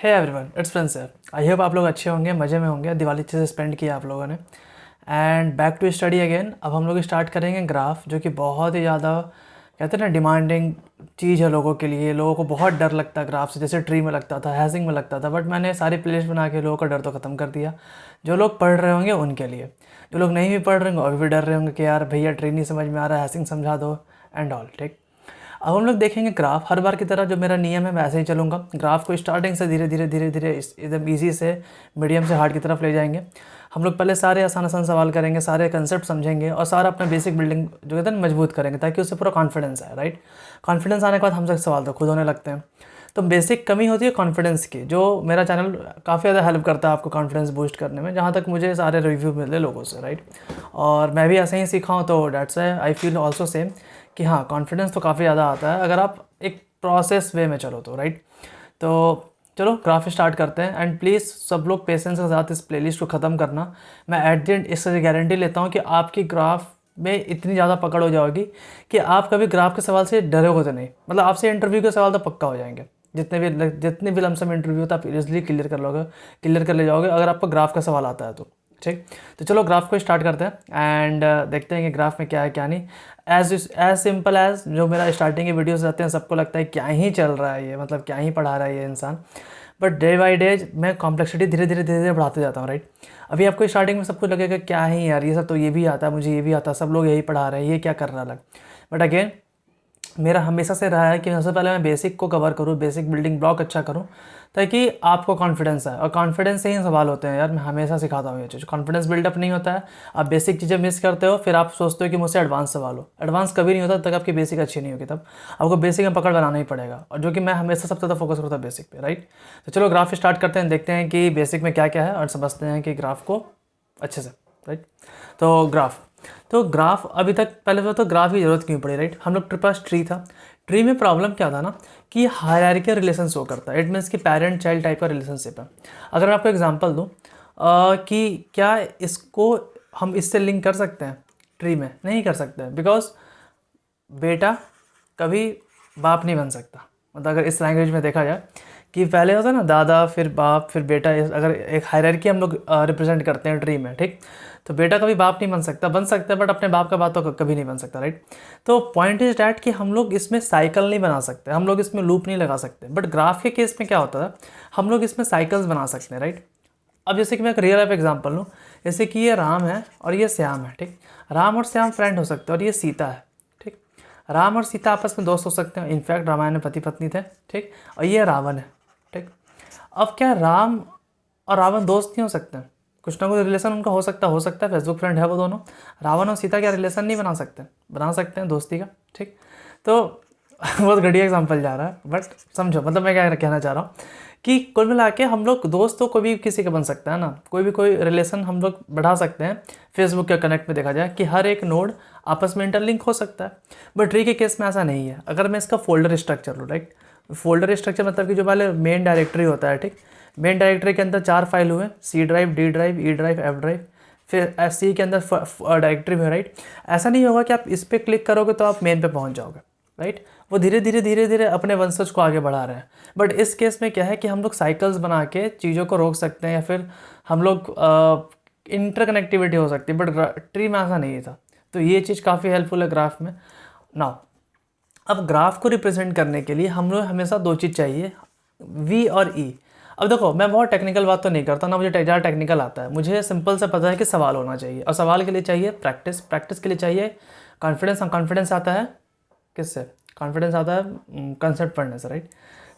Hey everyone, it's Prince sir. I hope आप लोग अच्छे होंगे, मज़े में होंगे, दिवाली अच्छे से स्पेंड किया आप लोगों ने। And back to study again. अब हम लोग स्टार्ट करेंगे ग्राफ, जो कि बहुत ही ज़्यादा कहते हैं ना डिमांडिंग चीज़ है लोगों के लिए। लोगों को बहुत डर लगता है ग्राफ से, जैसे ट्री में लगता था, हैशिंग में लगता था। बट मैंने सारी प्लेलिस्ट बना के लोगों का डर तो ख़त्म कर दिया। जो लोग पढ़ रहे होंगे उनके लिए, जो लोग नहीं भी पढ़ रहे होंगे अभी भी डर रहे होंगे कि यार भैया ट्री नहीं समझ में आ रहा है, हैशिंग समझा दो एंड ऑल। ठीक, अब हम लोग देखेंगे ग्राफ। हर बार की तरह जो मेरा नियम है मैं ऐसे ही चलूँगा। ग्राफ को स्टार्टिंग से धीरे धीरे धीरे धीरे एकदम ईजी से मीडियम से हार्ड की तरफ ले जाएंगे। हम लोग पहले सारे आसान आसान सवाल करेंगे, सारे कंसेप्ट समझेंगे और सारा अपना बेसिक बिल्डिंग जो कहते हैं ना मजबूत करेंगे, ताकि उससे पूरा कॉन्फिडेंस आए। राइट, कॉन्फिडेंस आने के बाद हमसे सवाल तो खुद होने लगते हैं। तो बेसिक कमी होती है कॉन्फिडेंस की, जो मेरा चैनल काफ़ी ज़्यादा हेल्प करता है आपको कॉन्फिडेंस बूस्ट करने में, जहाँ तक मुझे सारे रिव्यू मिले लोगों से। राइट, और मैं भी ऐसे ही सीखा हूँ, तो that's I feel also same कि हाँ, कॉन्फिडेंस तो काफ़ी ज़्यादा आता है अगर आप एक प्रोसेस वे में चलो तो। राइट, तो चलो ग्राफ स्टार्ट करते हैं। एंड प्लीज़ सब लोग पेशेंस के साथ इस प्लेलिस्ट को ख़त्म करना। मैं एट द एंड इससे गारंटी लेता हूँ कि आपकी ग्राफ में इतनी ज़्यादा पकड़ हो जाएगी कि आप कभी ग्राफ के सवाल से डरोगे तो नहीं। मतलब आपसे इंटरव्यू के सवाल तो पक्का हो जाएंगे। जितने भी लमसम इंटरव्यू था आप इजीली क्लियर कर ले जाओगे अगर आपको ग्राफ का सवाल आता है तो। ठीक, तो चलो ग्राफ को स्टार्ट करते हैं एंड देखते हैं कि ग्राफ में क्या है क्या नहीं। एज सिंपल एज जो मेरा स्टार्टिंग के वीडियोस रहते हैं, सबको लगता है क्या ही चल रहा है ये, मतलब क्या ही पढ़ा रहा है ये इंसान। बट डे बाई डे मैं कॉम्प्लेक्सिटी धीरे धीरे धीरे धीरे बढ़ाते जाता हूँ। राइट, अभी आपको स्टार्टिंग में सबको लगेगा क्या ही यार ये सब तो ये भी आता है, मुझे ये भी आता है, सब लोग यही पढ़ा रहे हैं, ये क्या कर रहा है अलग। बट अगेन मेरा हमेशा से रहा है कि सबसे पहले मैं बेसिक को कवर करूँ, बेसिक बिल्डिंग ब्लॉक अच्छा करूँ, ताकि आपको कॉन्फिडेंस आए। और कॉन्फिडेंस से ही सवाल होते हैं यार, मैं हमेशा सिखाता हूँ ये चीज़। कॉन्फिडेंस बिल्डअप नहीं होता है, आप बेसिक चीज़ें मिस करते हो, फिर आप सोचते हो कि मुझसे एडवांस सवाल हो। एडवांस कभी नहीं होता तब तक आपकी बेसिक अच्छी नहीं होगी, तब आपको बेसिक में पकड़ बनाना ही पड़ेगा, और जो कि मैं हमेशा सबसे ज़्यादा फोकस करता हूँ बेसिक पे। राइट, तो चलो ग्राफ स्टार्ट करते हैं, देखते हैं कि बेसिक में क्या क्या है और समझते हैं कि ग्राफ को अच्छे से। राइट, तो ग्राफ अभी तक पहले तो ग्राफ की ज़रूरत क्यों पड़ी। राइट, हम लोग के पास ट्री था। ट्री में प्रॉब्लम क्या था ना कि हायरार्किकल रिलेशन शो करता है। इट मीन्स कि पेरेंट चाइल्ड टाइप का रिलेशनशिप है। अगर मैं आपको एग्जांपल दूं कि क्या इसको हम इससे लिंक कर सकते हैं ट्री में, नहीं कर सकते हैं, बिकॉज बेटा कभी बाप नहीं बन सकता। मतलब अगर इस लैंग्वेज में देखा जाए कि पहले होता है ना दादा फिर बाप फिर बेटा, अगर एक हायरार्की हम लोग रिप्रेजेंट करते हैं ट्री में। ठीक, तो बेटा कभी बाप नहीं बन सकता, बन सकता है बट अपने बाप का बाप तो कभी नहीं बन सकता। राइट, तो पॉइंट इज डैट कि हम लोग इसमें साइकिल नहीं बना सकते, हम लोग इसमें लूप नहीं लगा सकते। बट ग्राफ के केस में क्या होता है, हम लोग इसमें साइकिल्स बना सकते हैं। राइट, अब जैसे कि मैं एक रियल लाइफ एग्जांपल लूँ, जैसे कि ये राम है और ये श्याम है। ठीक, राम और श्याम फ्रेंड हो सकते हैं, और ये सीता है। ठीक, राम और सीता आपस में दोस्त हो सकते हैं, इनफैक्ट रामायण में पति पत्नी थे। ठीक, और ये रावण है। ठीक, अब क्या राम और रावण दोस्त नहीं हो सकते हैं? कुछ ना कुछ रिलेशन उनका हो सकता है, फेसबुक फ्रेंड है वो दोनों। रावण और सीता क्या रिलेशन नहीं बना सकते हैं दोस्ती का। ठीक, तो बहुत घटिया एग्जाम्पल जा रहा है, बट समझो मतलब मैं क्या कहना चाह रहा हूँ कि कुल मिला के हम लोग दोस्त तो कोई भी किसी का बन सकता है ना, कोई रिलेशन हम लोग बढ़ा सकते हैं। फेसबुक के कनेक्ट में देखा जाए कि हर एक नोड आपस में इंटरलिंक हो सकता है, बट ट्री के केस में ऐसा नहीं है। अगर मैं इसका फोल्डर स्ट्रक्चर लूँ, राइट, फोल्डर स्ट्रक्चर मतलब कि जो पहले मेन डायरेक्टरी होता है। ठीक, मेन डायरेक्टरी के अंदर 4 फाइल हुए, C drive, D drive, E drive, F drive, फिर एस सी के अंदर डायरेक्टरी में। राइट, ऐसा नहीं होगा कि आप इस पर क्लिक करोगे तो आप मेन पे पहुंच जाओगे। राइट, वो धीरे धीरे अपने वंशज को आगे बढ़ा रहे हैं। बट इस केस में क्या है कि हम लोग साइकिल्स बना के चीज़ों को रोक सकते हैं, या फिर हम लोग इंटरकनेक्टिविटी हो सकती है, बट ट्री में ऐसा नहीं था। तो ये चीज़ काफ़ी हेल्पफुल है ग्राफ में। नाउ अब ग्राफ को रिप्रेजेंट करने के लिए हम लोग हमेशा 2 चीज़ चाहिए, वी और ई। अब देखो मैं बहुत टेक्निकल बात तो नहीं करता ना, मुझे ज़्यादा टेक्निकल आता है। मुझे सिंपल सा पता है कि सवाल होना चाहिए, और सवाल के लिए चाहिए प्रैक्टिस, प्रैक्टिस के लिए चाहिए कॉन्फिडेंस। कॉन्फिडेंस आता है किससे? कॉन्फिडेंस आता है कंसेप्ट पढ़ने से। राइट,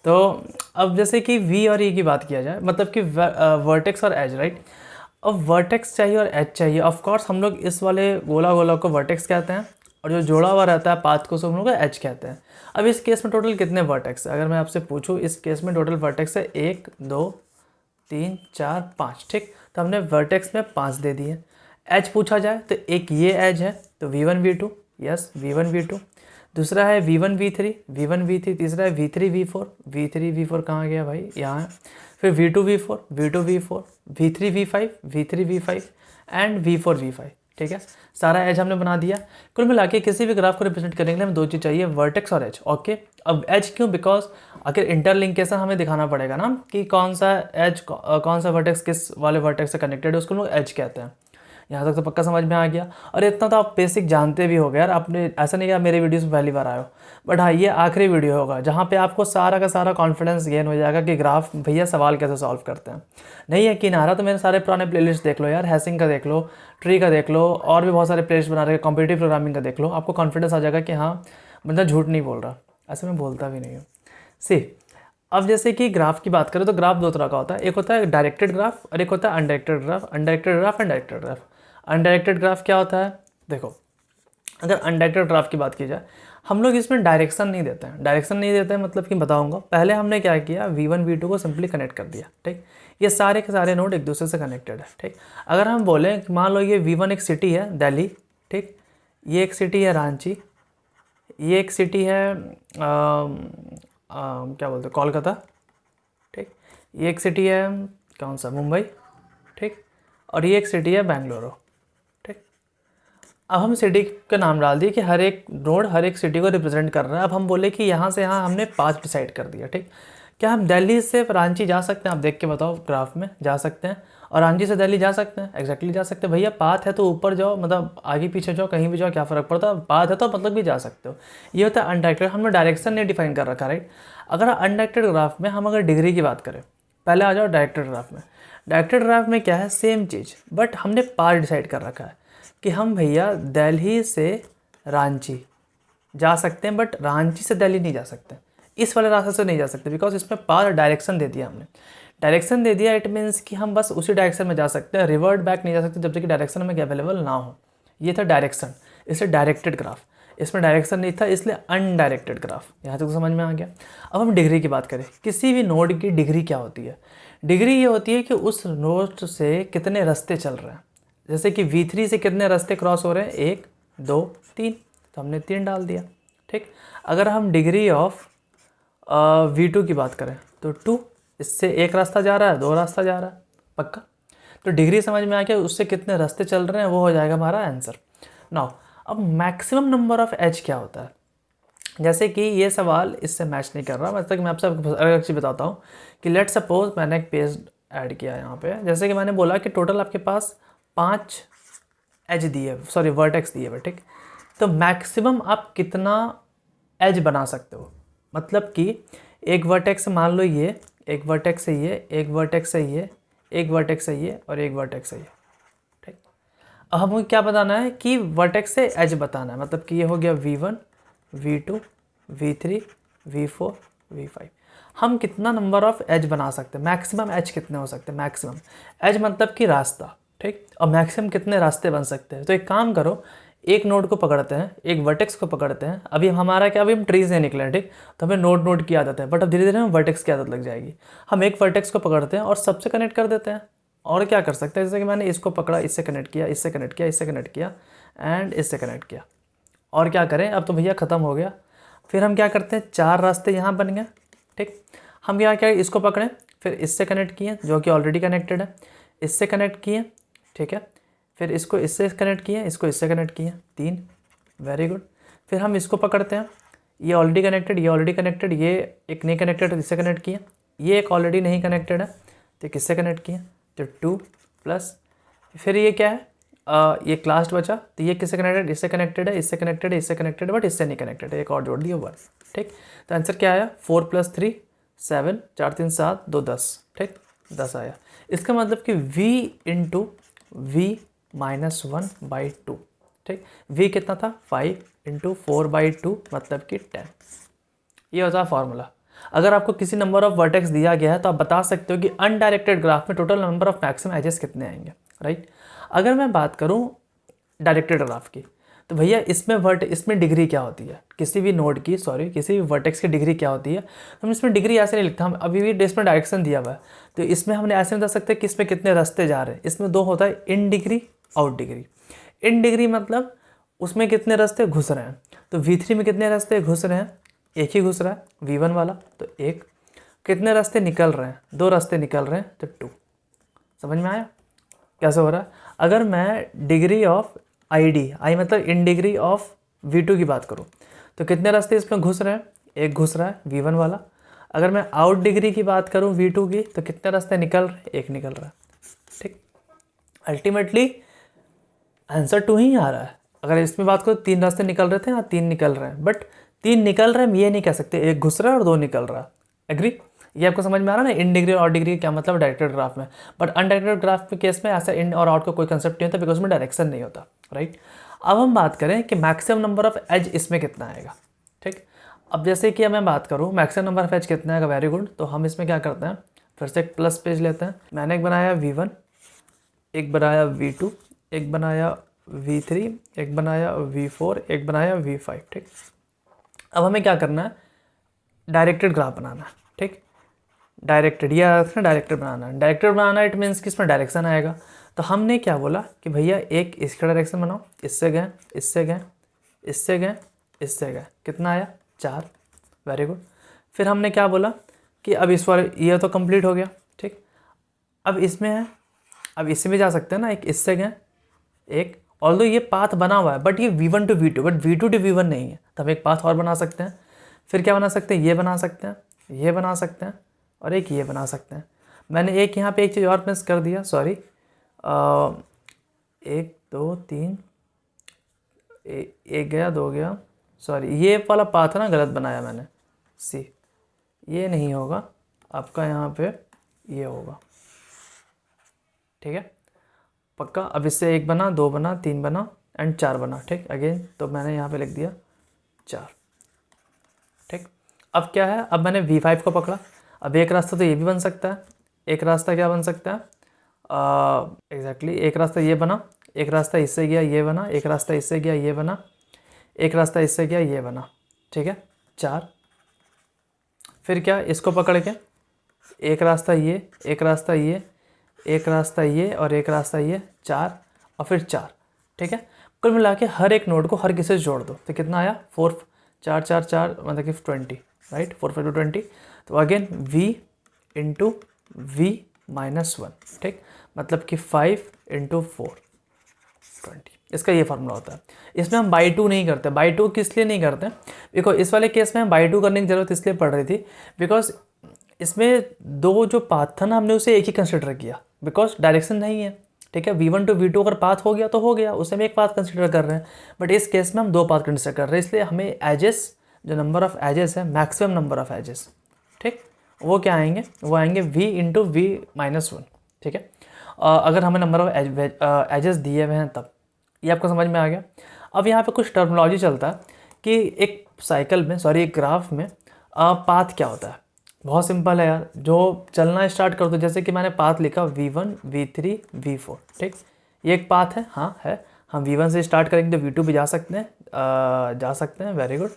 तो अब जैसे कि वी और ई की बात किया जाए, मतलब कि वर्टेक्स और एज। राइट, अब वर्टेक्स चाहिए और एज चाहिए। ऑफ कोर्स हम लोग इस वाले गोला गोला को वर्टेक्स कहते हैं, और जो जोड़ा हुआ रहता है पाथ को हम लोग एज कहते हैं। अब इस केस में टोटल कितने वर्टेक्स है, अगर मैं आपसे पूछूं, इस केस में टोटल वर्टेक्स है 1 2 3 4 5। ठीक, तो हमने वर्टेक्स में 5 दे दिए। एज पूछा जाए तो एक ये एज है, तो v1 v2, yes v1 v2। दूसरा है v1 v3, तीसरा है v3 v4 कहाँ गया भाई, यहाँ है। फिर v2 v4, v3 v5, v3 v5 and v4 v5। ठीक है, सारा एज हमने बना दिया। कुल मिला के किसी भी ग्राफ को रिप्रेजेंट करने के लिए हमें 2 चीज़ चाहिए, वर्टेक्स और एज। ओके, अब एज क्यों, बिकॉज अगर इंटरलिंकेशन हमें दिखाना पड़ेगा ना कि कौन सा एज कौन सा वर्टेक्स किस वाले वर्टेक्स से कनेक्टेड है, उसको लोग एज कहते हैं। यहाँ तक तो पक्का समझ में आ गया। और इतना तो आप बेसिक जानते भी हो गए यार, आपने ऐसा नहीं कि आप मेरे वीडियोस में पहली बार आए हो। बट हाँ, ये आखिरी वीडियो होगा जहाँ पे आपको सारा का सारा कॉन्फिडेंस गेन हो जाएगा कि ग्राफ भैया सवाल कैसे सॉल्व करते हैं। नहीं यकीन आ रहा तो मेरे सारे पुराने प्लेलिस्ट देख लो यार, हैसिंग का देख लो, ट्री का देख लो, और भी बहुत सारे प्लेलिस्ट बना रहे हैं, कॉम्पिटिटिव प्रोग्रामिंग का देख लो, आपको कॉन्फिडेंस आ जाएगा कि हाँ बंदा झूठ नहीं बोल रहा। ऐसे मैं बोलता भी नहीं हूँ। सी, अब जैसे कि ग्राफ की बात करें तो ग्राफ दो तरह का होता है, एक होता है डायरेक्टेड ग्राफ और एक होता है undirected graph. Undirected graph and directed graph. Undirected graph क्या होता है, देखो अगर अनडायरेक्टेड ग्राफ की बात की जाए, हम लोग इसमें डायरेक्शन नहीं देते हैं। डायरेक्शन नहीं देते हैं मतलब कि बताऊंगा। पहले हमने क्या किया, V1 V2 को सिंपली कनेक्ट कर दिया, ठीक। ये सारे के सारे नोड एक दूसरे से कनेक्टेड है, ठीक। अगर हम बोलें कि मान लो ये V1 एक सिटी है दिल्ली, ठीक, ये एक सिटी है रांची, ये एक सिटी है क्या बोलते हैं कोलकाता, ठीक, ये एक सिटी है कौन सा मुंबई, ठीक, और ये एक सिटी है बेंगलुरु, ठीक। अब हम सिटी का नाम डाल दिए कि हर एक नोड हर एक सिटी को रिप्रेजेंट कर रहा है। अब हम बोले कि यहाँ से यहाँ हमने पाथ डिसाइड कर दिया, ठीक। क्या हम दिल्ली से रांची जा सकते हैं? आप देख के बताओ, ग्राफ में जा सकते हैं। और रांची से दिल्ली जा सकते हैं, एग्जैक्टली जा सकते हैं। भैया पाथ है तो ऊपर जाओ, मतलब आगे पीछे जाओ, कहीं भी जाओ, क्या फ़र्क पड़ता है, पाथ है तो मतलब भी जा सकते हो। ये होता है अनडायरेक्टेड। हमने डायरेक्शन नहीं डिफाइन कर रखा, राइट। अगर अनडायरेक्टेड ग्राफ में हम अगर डिग्री की बात करें, पहले आ जाओ डायरेक्टेड ग्राफ में। डायरेक्टेड ग्राफ में क्या है, सेम चीज़, बट हमने पाथ डिसाइड कर रखा है कि हम भैया दिल्ली से रांची जा सकते हैं, बट रांची से दिल्ली नहीं जा सकते, इस वाले रास्ते से नहीं जा सकते, बिकॉज इसमें पाथ डायरेक्शन दे दिया हमने। डायरेक्शन दे दिया, इट मीन्स कि हम बस उसी डायरेक्शन में जा सकते हैं, रिवर्ट बैक नहीं जा सकते जब तक कि डायरेक्शन हमें अवेलेबल ना हो। ये था डायरेक्शन, इसलिए डायरेक्टेड ग्राफ। इसमें डायरेक्शन नहीं था, इसलिए अनडायरेक्टेड ग्राफ। यहाँ तक तो समझ में आ गया। अब हम डिग्री की बात करें, किसी भी नोड की डिग्री क्या होती है? डिग्री ये होती है कि उस नोड से कितने रास्ते चल रहे हैं। जैसे कि V3 से कितने रास्ते क्रॉस हो रहे हैं, 1 2 3, तो हमने 3 डाल दिया, ठीक। अगर हम डिग्री ऑफ V2 की बात करें तो 2, इससे एक रास्ता जा रहा है, 2 रास्ता जा रहा है, पक्का। तो डिग्री समझ में आ गया, उससे कितने रास्ते चल रहे हैं, वो हो जाएगा हमारा आंसर। नाउ अब मैक्सिमम नंबर ऑफ एज क्या होता है? जैसे कि ये सवाल इससे मैच नहीं कर रहा, मतलब मैं आपसे अलग चीज़ बताता हूँ कि लेट सपोज मैंने एक पेज ऐड किया यहाँ पे। जैसे कि मैंने बोला कि टोटल आपके पास 5 एज दिए, सॉरी वर्टेक्स दिए हुए, ठीक। तो मैक्सिमम आप कितना एज बना सकते हो? मतलब कि एक वर्टेक्स से मान लो ये, एक वर्टेक्स से ये, एक वर्टेक्स से ये, एक वर्टेक्स से ये और एक वर्टेक्स से ये, ठीक। अब हमें क्या बताना है कि वर्टेक्स से एज बताना है। मतलब कि ये हो गया V1 V2 V3 V4 V5। हम कितना नंबर ऑफ एज बना सकते हैं? मैक्सिमम एज कितने हो सकते हैं? मैक्सिमम एज मतलब कि रास्ता, ठीक। और मैक्सिमम कितने रास्ते बन सकते हैं? तो एक काम करो, एक नोड को पकड़ते हैं, एक वर्टेक्स को पकड़ते हैं। अभी हमारा क्या, अभी हम ट्री से निकले, ठीक। तो हमें नोड की आदत है, बट अब धीरे धीरे हमें वर्टेक्स की आदत लग जाएगी। हम एक वर्टेक्स को पकड़ते हैं और सबसे कनेक्ट कर देते हैं। और क्या कर सकते हैं, जैसे कि मैंने इसको पकड़ा, इससे कनेक्ट किया, इससे कनेक्ट किया, इससे कनेक्ट किया एंड इससे कनेक्ट किया। और क्या करें, अब तो भैया ख़त्म हो गया। फिर हम क्या करते हैं, 4 रास्ते यहाँ बन गए, ठीक। हम क्या इसको पकड़ें, फिर इससे कनेक्ट किए जो कि ऑलरेडी कनेक्टेड है, इससे कनेक्ट किए, ठीक है। फिर इसको इससे कनेक्ट किए, इसको इससे कनेक्ट किए, 3, वेरी गुड। फिर हम इसको पकड़ते हैं, ये ऑलरेडी कनेक्टेड, ये ऑलरेडी कनेक्टेड, ये एक नहीं कनेक्टेड तो इससे कनेक्ट किए, ये एक ऑलरेडी नहीं कनेक्टेड है तो किससे कनेक्ट किए, तो 2 प्लस फिर ये क्या है, ये लास्ट बचा, तो ये किससे कनेक्टेड, इससे कनेक्टेड है, इससे कनेक्टेड है, इससे कनेक्टेड है, बट इससे नहीं कनेक्टेड है, एक और जोड़ दिया 1, ठीक। तो आंसर क्या आया, 4 + 3 7, 4 3 7 2 10, ठीक, 10 आया। इसका मतलब कि V × V - 1/2, ठीक। V कितना था, 5 × 4/2 मतलब कि 10। ये होता है फॉर्मूला। अगर आपको किसी नंबर ऑफ वर्टेक्स दिया गया है तो आप बता सकते हो कि अनडायरेक्टेड ग्राफ में total number of maximum edges कितने आएंगे, राइट। अगर मैं बात करूं डायरेक्टेड ग्राफ की, तो भैया इसमें डिग्री क्या होती है, किसी भी नोड की, सॉरी किसी भी वर्टेक्स की डिग्री क्या होती है। हम इसमें डिग्री ऐसे नहीं लिखते, हम अभी भी इसमें डायरेक्शन दिया हुआ है, तो इसमें हमने ऐसे नहीं बता सकते कि इसमें कितने रास्ते जा रहे हैं। इसमें 2 होता है, in degree, out degree. In degree मतलब उसमें कितने रास्ते घुस रहे हैं, तो V3 में कितने रास्ते घुस रहे हैं, एक ही घुस रहा है, V1 वाला, तो 1। कितने रास्ते निकल रहे हैं, 2 रास्ते निकल रहे हैं, तो 2। समझ में आया कैसे हो रहा है? अगर मैं डिग्री ऑफ आई मतलब इन डिग्री ऑफ V2 की बात करूँ, तो कितने रास्ते इसमें घुस रहे हैं, एक घुस रहा है V1 वाला। अगर मैं आउट डिग्री की बात करूँ V2 की, तो कितने रास्ते निकल रहे हैं, एक निकल रहा है। ठीक, अल्टीमेटली आंसर 2 ही आ रहा है। अगर इसमें बात करो 3 रास्ते निकल रहे थे, हाँ 3 निकल रहे हैं, बट 3 निकल रहे हैं हम ये नहीं कह सकते एक घुस रहा है और 2 निकल रहा है। एग्री? ये आपको समझ में आ रहा है ना, इन डिग्री और आउट डिग्री क्या मतलब डायरेक्टेड ग्राफ में। बट अनडायरेक्टेड ग्राफ के केस में ऐसा इन और आउट का कोई कंसेप्ट नहीं होता, बिकॉज में डायरेक्शन नहीं होता, राइट। अब हम बात करें कि मैक्सिमम नंबर ऑफ एज इसमें कितना आएगा। ठीक, अब जैसे कि मैं बात करूँ मैक्सिमम नंबर ऑफ एज कितना आएगा, वेरी गुड। तो हम इसमें क्या करते हैं, फिर से एक प्लस पेज लेते हैं। मैंने एक बनाया V1, एक बनाया V2, एक बनाया V3, एक बनाया V4, एक बनाया V5। ठीक, अब हमें क्या करना है, डायरेक्टेड ग्राफ बनाना है। ठीक, डायरेक्टेड, ये डायरेक्टेड बनाना है। डायरेक्टेड बनाना इट मीन्स कि इसमें डायरेक्शन आएगा। तो हमने क्या बोला कि भैया एक इसका डायरेक्शन बनाओ, इससे गए, इससे गए, इससे गए, इससे गए, कितना आया, 4। Very good. फिर हमने क्या बोला कि अब इस बार ये तो कंप्लीट हो गया। ठीक, अब इसमें है, अब इससे भी जा सकते हैं ना, एक इससे गए, एक, ऑल्दो ये पाथ बना हुआ है बट ये V1 to V2, but V2 to V1 नहीं है, तो हम एक पाथ और बना सकते हैं। फिर क्या बना सकते हैं, ये बना सकते हैं, ये बना सकते हैं, और एक ये बना सकते हैं। मैंने एक यहाँ पे एक चीज़ और मिस कर दिया, सॉरी। 1 2 3, एक गया, 2 गया, सॉरी, ये वाला पाथ ना गलत बनाया मैंने, सी, ये नहीं होगा आपका, यहाँ पे ये होगा। ठीक है, पक्का। अब इससे 1 बना, 2 बना, 3 बना एंड 4 बना। ठीक, अगेन तो मैंने यहाँ पे लिख दिया 4। ठीक, अब क्या है, अब मैंने V5 को पकड़ा। अब एक रास्ता तो ये भी बन सकता है, एक रास्ता क्या बन सकता है, एग्जैक्टली एक रास्ता ये बना, एक रास्ता इससे गया ये बना, एक रास्ता इससे गया ये बना, एक रास्ता इससे गया ये बना। ठीक है, 4। फिर क्या, इसको पकड़ के एक रास्ता ये, एक रास्ता ये, एक रास्ता ये और एक रास्ता ये, 4 और फिर 4। ठीक है, कुल मिला के हर एक नोड को हर किसी से जोड़ दो, तो कितना आया, 4 4 4 4 मतलब कि 20, राइट, 4 5 20। तो again V into V minus 1। ठीक, मतलब कि 5 इंटू 4 20, इसका ये फार्मूला होता है। इसमें हम बाई 2 नहीं करते। बाई 2 किस लिए नहीं करते, बिकॉज इस वाले केस में हम बाई 2 करने की ज़रूरत इसलिए पड़ रही थी बिकॉज इसमें 2 जो पाथ था ना, हमने उसे एक ही कंसिडर किया, बिकॉज डायरेक्शन नहीं है। ठीक है, V1 टू V2 अगर पाथ हो गया तो हो गया, उसे हम एक पाथ कंसिडर कर रहे हैं, बट इस केस में हम 2 पाथ कंसिडर कर रहे हैं, इसलिए हमें एजेस, जो नंबर ऑफ एजेस है, मैक्सिमम नंबर ऑफ एजेस, ठीक, वो क्या आएंगे, वो आएंगे V इंटू V माइनस 1। ठीक है, अगर हमें नंबर ऑफ एजेस दिए हुए हैं तब, ये आपको समझ में आ गया। अब यहाँ पे कुछ टर्मिनोलॉजी चलता है कि एक साइकिल में, सॉरी एक ग्राफ में पाथ क्या होता है। बहुत सिंपल है यार, जो चलना स्टार्ट कर दो, जैसे कि मैंने पाथ लिखा V1 V3 V4। ठीक, ये एक पाथ है, हाँ है। हम V1 से स्टार्ट करेंगे तो V2 भी जा सकते हैं, वेरी गुड।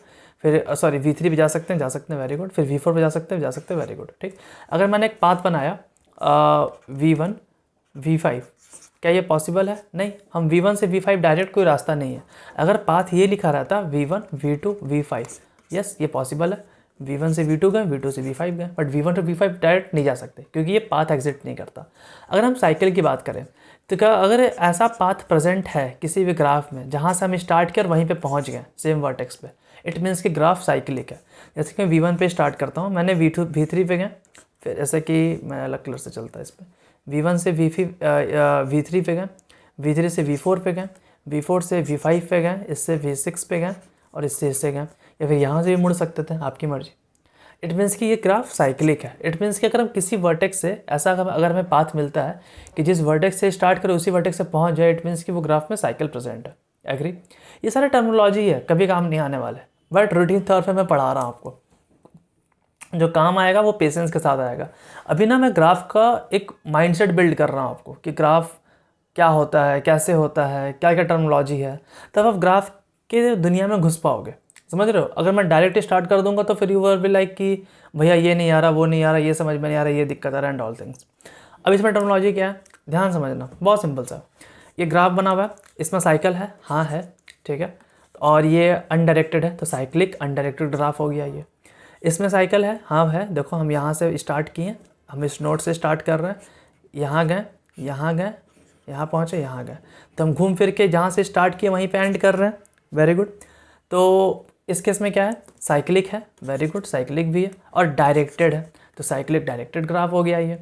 फिर सॉरी V3 भी जा सकते हैं, वेरी गुड। फिर V4 भी जा सकते हैं, वेरी गुड। ठीक, अगर मैंने एक पाथ बनाया V1 V5, क्या ये पॉसिबल है? नहीं, हम V1 से V5 डायरेक्ट कोई रास्ता नहीं है। अगर पाथ ये लिखा रहता V1 V2 V5, यस ये पॉसिबल है। V1 से V2 गए, V2 से V5 गए, but V1 to V5 direct नहीं जा सकते क्योंकि ये पाथ एग्जिट नहीं करता। अगर हम साइकिल की बात करें तो क्या, अगर ऐसा पाथ प्रेजेंट है किसी भी ग्राफ में जहाँ से हम स्टार्ट किया और वहीं पे पहुँच गए सेम वर्टेक्स पे, इट मीन्स कि ग्राफ साइक्लिक है। जैसे कि मैं V1 पे स्टार्ट करता हूँ, मैंने V3 पे गए, फिर जैसे कि मैं अलग कलर से चलता है इस पर, V1 से V3 पे गए, V3 से V4 पे गए, V4 से V5 पे गए, इससे V6 पे गए और इससे गए, या फिर यहाँ से भी मुड़ सकते थे, आपकी मर्जी। इट मीन्स कि ये ग्राफ साइक्लिक है। इट मीन्स कि अगर हम किसी वर्टेक्स से ऐसा अगर हमें पाथ मिलता है कि जिस वर्टेक्स से स्टार्ट करें उसी वर्टेक्स से पहुँच जाए, इट मीन्स कि वो ग्राफ में साइकिल प्रेजेंट है। एग्री? ये सारे टर्मिनोलॉजी है, कभी काम नहीं आने वाले, बट रूटीन तौर पर मैं पढ़ा रहा हूँ आपको। जो काम आएगा वो पेशेंस के साथ आएगा। अभी ना मैं ग्राफ का एक माइंडसेट बिल्ड कर रहा हूँ आपको कि ग्राफ क्या होता है, कैसे होता है, क्या क्या टर्मिनोलॉजी है, तब आप ग्राफ के दुनिया में घुस पाओगे। समझ रहे हो? अगर मैं डायरेक्ट स्टार्ट कर दूंगा तो फिर यू विल बी लाइक कि भैया ये नहीं आ रहा, वो नहीं आ रहा, ये समझ में नहीं आ रहा, ये दिक्कत आ रहा एंड ऑल थिंग्स। अब इसमें टर्मिनोलॉजी क्या है, ध्यान समझना, बहुत सिंपल सा। ये ग्राफ बना हुआ है, इसमें साइकिल है, हाँ है, ठीक है, और ये अनडायरेक्टेड है तो साइक्लिक अनडायरेक्टेड ग्राफ हो गया ये। इसमें साइकिल है, हाँ है, देखो हम यहाँ से स्टार्ट किए, हम इस नोड से स्टार्ट कर रहे हैं, यहाँ गए, यहाँ गए, यहाँ पहुँचे, यहाँ गए, तो हम घूम फिर के जहाँ से स्टार्ट किए वहीं पे एंड कर रहे हैं, वेरी गुड। तो इस केस में क्या है, साइक्लिक है, वेरी गुड, साइक्लिक भी है, और डायरेक्टेड है, तो साइक्लिक डायरेक्टेड ग्राफ हो गया ये।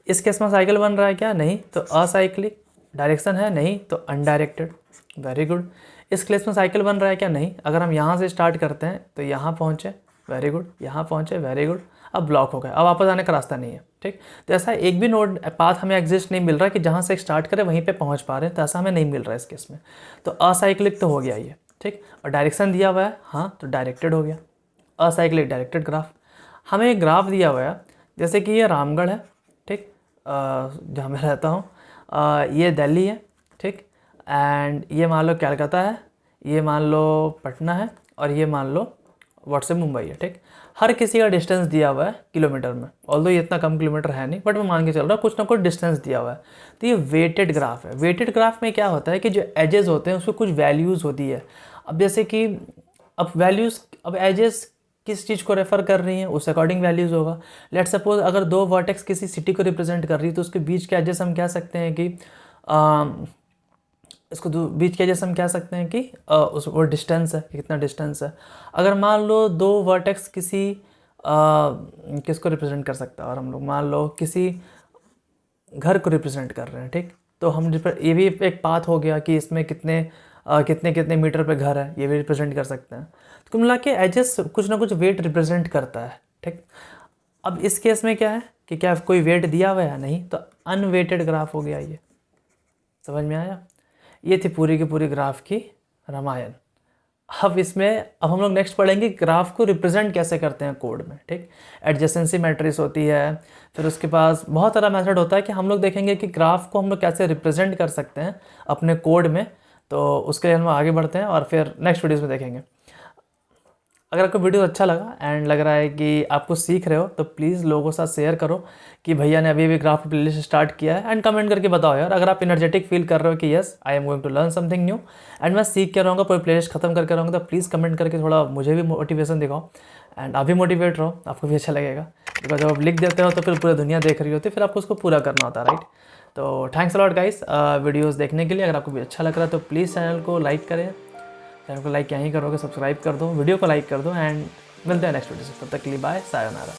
इस केस में साइकिल बन रहा है क्या, नहीं, तो असाइक्लिक, डायरेक्शन है, नहीं, तो अनडायरेक्टेड, वेरी गुड। इस केस में साइकिल बन रहा है क्या, नहीं, अगर हम यहाँ से स्टार्ट करते हैं तो यहाँ पहुँचे, वेरी गुड, यहाँ पहुँचे, वेरी गुड, अब ब्लॉक हो गया, अब वापस आने का रास्ता नहीं है, ठीक। तो ऐसा एक भी नोड पाथ हमें एग्जिस्ट नहीं मिल रहा कि जहाँ से स्टार्ट करें वहीं पे पहुँच पा रहे हैं, तो ऐसा हमें नहीं मिल रहा है इस केस में, तो असाइक्लिक तो हो गया ये, ठीक। और डायरेक्शन दिया हुआ है, हाँ, तो डायरेक्टेड हो गया, असाइक्लिक डायरेक्टेड ग्राफ। हमें एक ग्राफ दिया हुआ है, जैसे कि ये रामगढ़ है, ठीक, जहाँ मैं रहता हूँ, ये दिल्ली है, ठीक, एंड ये मान लो कलकत्ता है, ये मान लो पटना है, और ये मान लो व्हाट्सएप मुंबई है, ठीक। हर किसी का डिस्टेंस दिया हुआ है किलोमीटर में, ऑल्दो ये इतना कम किलोमीटर है नहीं, बट मैं मान के चल रहा हूँ कुछ ना कुछ डिस्टेंस दिया हुआ है। तो ये वेटेड ग्राफ है। वेटेड ग्राफ में क्या होता है कि जो एजेस होते हैं उसमें कुछ वैल्यूज़ होती है। अब जैसे कि अब वैल्यूज़, अब एजेस किस चीज़ को रेफर कर रही हैं उस अकॉर्डिंग वैल्यूज़ होगा। लेट सपोज अगर दो वर्टेक्स किसी सिटी को रिप्रेजेंट कर रही है तो उसके बीच के एजेस हम कह सकते हैं कि इसको बीच के जैसे हम कह सकते हैं कि उस वो डिस्टेंस है, कितना डिस्टेंस है। अगर मान लो दो वर्टेक्स किसी किसको रिप्रेजेंट कर सकता है, और हम लोग मान लो किसी घर को रिप्रेजेंट कर रहे हैं, ठीक, तो हम ये भी एक पाथ हो गया कि इसमें कितने कितने मीटर पे घर है, ये भी रिप्रेजेंट कर सकते हैं। तो कुल मिला के एजेस कुछ ना कुछ वेट रिप्रेजेंट करता है, ठीक। अब इस केस में क्या है कि क्या कोई वेट दिया हुआ है, नहीं, तो अनवेटेड ग्राफ हो गया ये। समझ में आया? ये थी पूरी की पूरी ग्राफ की रामायण। अब हम लोग नेक्स्ट पढ़ेंगे ग्राफ को रिप्रेजेंट कैसे करते हैं कोड में, ठीक। एडजेसेंसी मैट्रिक्स होती है, फिर उसके पास बहुत सारा मेथड होता है कि हम लोग देखेंगे कि ग्राफ को हम लोग कैसे रिप्रेजेंट कर सकते हैं अपने कोड में। तो उसके लिए हम आगे बढ़ते हैं और फिर नेक्स्ट वीडियोज़ में देखेंगे। अगर आपको वीडियो अच्छा लगा एंड लग रहा है कि आपको सीख रहे हो तो प्लीज़ लोगों के साथ शेयर करो कि भैया ने अभी ग्राफ प्लेलिस्ट स्टार्ट किया है, एंड कमेंट करके बताओ यार। अगर आप एनर्जेटिक फील कर रहे हो कि yes I am going to learn something new and मैं सीख के रहूँगा, पूरी प्लेलिस्ट खत्म करके रहूँगा, तो प्लीज़ कमेंट करके थोड़ा मुझे भी मोटिवेशन दिखाओ एंड आप भी मोटिवेट रहो, आपको भी अच्छा लगेगा। बिकॉज जब आप लिख देते हो तो फिर पूरी दुनिया देख रही होती है, फिर आपको उसको पूरा करना होता है, राइट। तो थैंक्स अलॉट गाइस वीडियोज़ देखने के लिए। अगर आपको भी अच्छा लग रहा है तो प्लीज़ चैनल को लाइक करें, चैनल को लाइक क्या ही करोगे, सब्सक्राइब कर दो, वीडियो को लाइक कर दो, एंड मिलते हैं नेक्स्ट वीडियो से। तब तक के लिए बाय, सायोनारा।